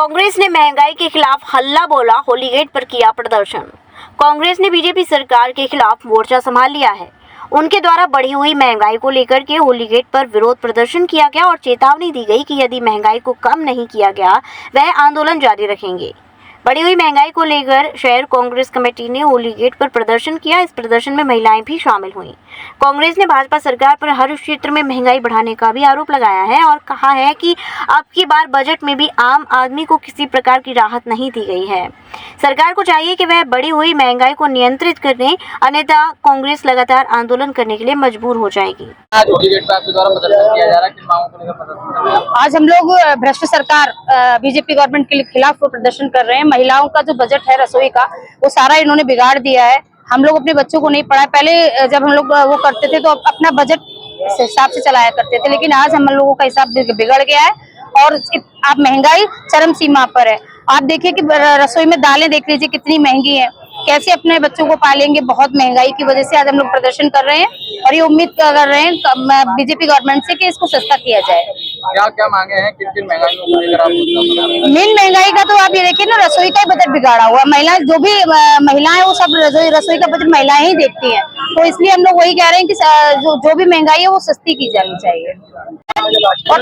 कांग्रेस ने महंगाई के खिलाफ हल्ला बोला, होली गेट पर किया प्रदर्शन। कांग्रेस ने बीजेपी सरकार के खिलाफ मोर्चा संभाल लिया है। उनके द्वारा बढ़ी हुई महंगाई को लेकर के होली गेट पर विरोध प्रदर्शन किया गया और चेतावनी दी गई कि यदि महंगाई को कम नहीं किया गया वह आंदोलन जारी रखेंगे। बढ़ी हुई महंगाई को लेकर शहर कांग्रेस कमेटी ने होली गेट पर प्रदर्शन किया। इस प्रदर्शन में महिलाएं भी शामिल हुईं। कांग्रेस ने भाजपा सरकार पर हर क्षेत्र में महंगाई बढ़ाने का भी आरोप लगाया है और कहा है कि अब की बार बजट में भी आम आदमी को किसी प्रकार की राहत नहीं दी गई है। सरकार को चाहिए कि वह बढ़ी हुई महंगाई को नियंत्रित करें, अन्यथा कांग्रेस लगातार आंदोलन करने के लिए मजबूर हो जाएगी। आज होली गेट पर आपके द्वारा प्रदर्शन किया जा रहा है, किन मांगों को लेकर प्रदर्शन कर रहे हैं? आज हम लोग भ्रष्ट सरकार बीजेपी गवर्नमेंट के खिलाफ प्रदर्शन कर रहे हैं। महिलाओं का जो बजट है रसोई का, वो सारा इन्होंने बिगाड़ दिया है। हम लोग अपने बच्चों को नहीं पढ़ाए। पहले जब हम लोग वो करते थे तो अपना बजट हिसाब से चलाया करते थे, लेकिन आज हम लोगों का हिसाब बिगड़ गया है और आप महंगाई चरम सीमा पर है। आप देखिए कि रसोई में दालें देख लीजिए कितनी महंगी है, कैसे अपने बच्चों को पालेंगे। बहुत महंगाई की वजह से आज हम लोग प्रदर्शन कर रहे हैं और ये उम्मीद कर रहे हैं बीजेपी गवर्नमेंट से कि इसको सस्ता किया जाए। क्या क्या मांगे हैं, किन किन महंगाई को लेकर आप? मेन महंगाई का तो आप ये देखिए ना, रसोई का ही बजट बिगाड़ा हुआ। महिलाएं जो भी महिलाएं वो सब रसोई का बजट महिलाएं ही देखती हैं, तो इसलिए हम लोग वही कह रहे हैं कि जो भी महंगाई है वो सस्ती की जानी चाहिए। और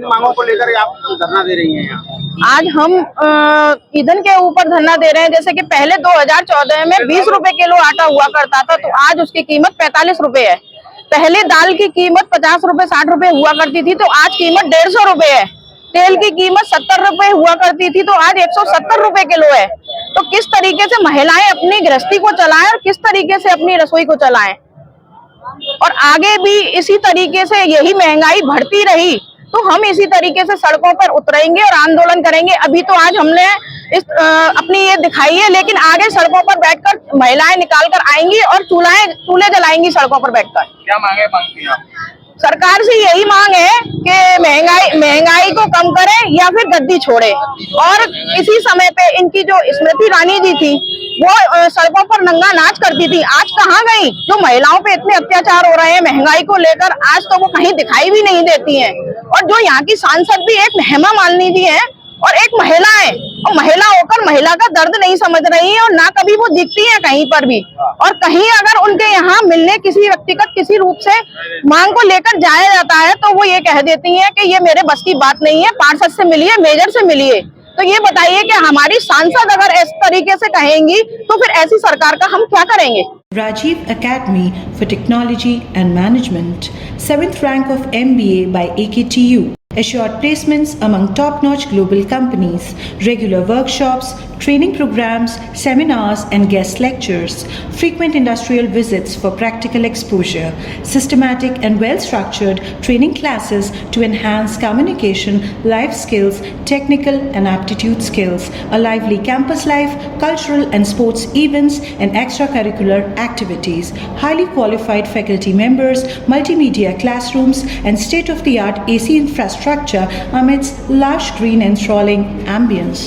मांगों को लेकर आप धरना दे रही हैं? आज हम ईंधन के ऊपर धरना दे रहे हैं। जैसे कि पहले 2014 में 20 रुपए किलो आटा हुआ करता था, तो आज उसकी कीमत 45 रुपए है। पहले दाल की कीमत 50 रुपए 60 रुपए हुआ करती थी, तो आज कीमत 150 रुपए है। तेल की कीमत 70 रुपए हुआ करती थी, तो आज 170 रुपए किलो है। तो किस तरीके से महिलाएं अपनी गृहस्थी को चलाएं और किस तरीके से अपनी रसोई को चलाएं, और आगे भी इसी तरीके से यही महंगाई बढ़ती रही तो हम इसी तरीके से सड़कों पर उतरेंगे और आंदोलन करेंगे। अभी तो आज हमने अपनी ये दिखाई है, लेकिन आगे सड़कों पर बैठकर महिलाएं निकाल कर आएंगी और चूल्हे जलाएंगी सड़कों पर बैठकर। क्या मांगे मांगती हैं? सरकार से यही मांग है कि महंगाई को कम करें या फिर गद्दी छोड़े। और इसी समय पे इनकी जो स्मृति ईरानी जी थी, वो सड़कों पर नंगा नाच करती थी। आज कहाँ गई? जो महिलाओं पे इतने अत्याचार हो रहे हैं महंगाई को लेकर, आज तो वो कहीं दिखाई भी नहीं देती हैं। और जो यहाँ की सांसद भी एक हेमा मालिनी जी है और एक महिला है, और महिला होकर महिला का दर्द नहीं समझ रही है, और ना कभी वो दिखती है कहीं पर भी। और कहीं अगर उनके यहाँ मिलने किसी व्यक्तिगत किसी रूप से मांग को लेकर जाया जाता है, तो वो ये कह देती हैं कि ये मेरे बस की बात नहीं है, पार्षद से मिलिए, मेजर से मिलिए। तो ये बताइए कि हमारी सांसद अगर इस तरीके से कहेंगी तो फिर ऐसी सरकार का हम क्या करेंगे? Rajiv Academy for Technology and Management, 7th rank of MBA by AKTU. Assured placements among top-notch global companies, regular workshops, training programs, seminars and guest lectures, frequent industrial visits for practical exposure, systematic and well-structured training classes to enhance communication, life skills, technical and aptitude skills, a lively campus life, cultural and sports events and extracurricular activities, highly qualified faculty members, multimedia classrooms and state-of-the-art AC infrastructure amidst lush green and sprawling ambience.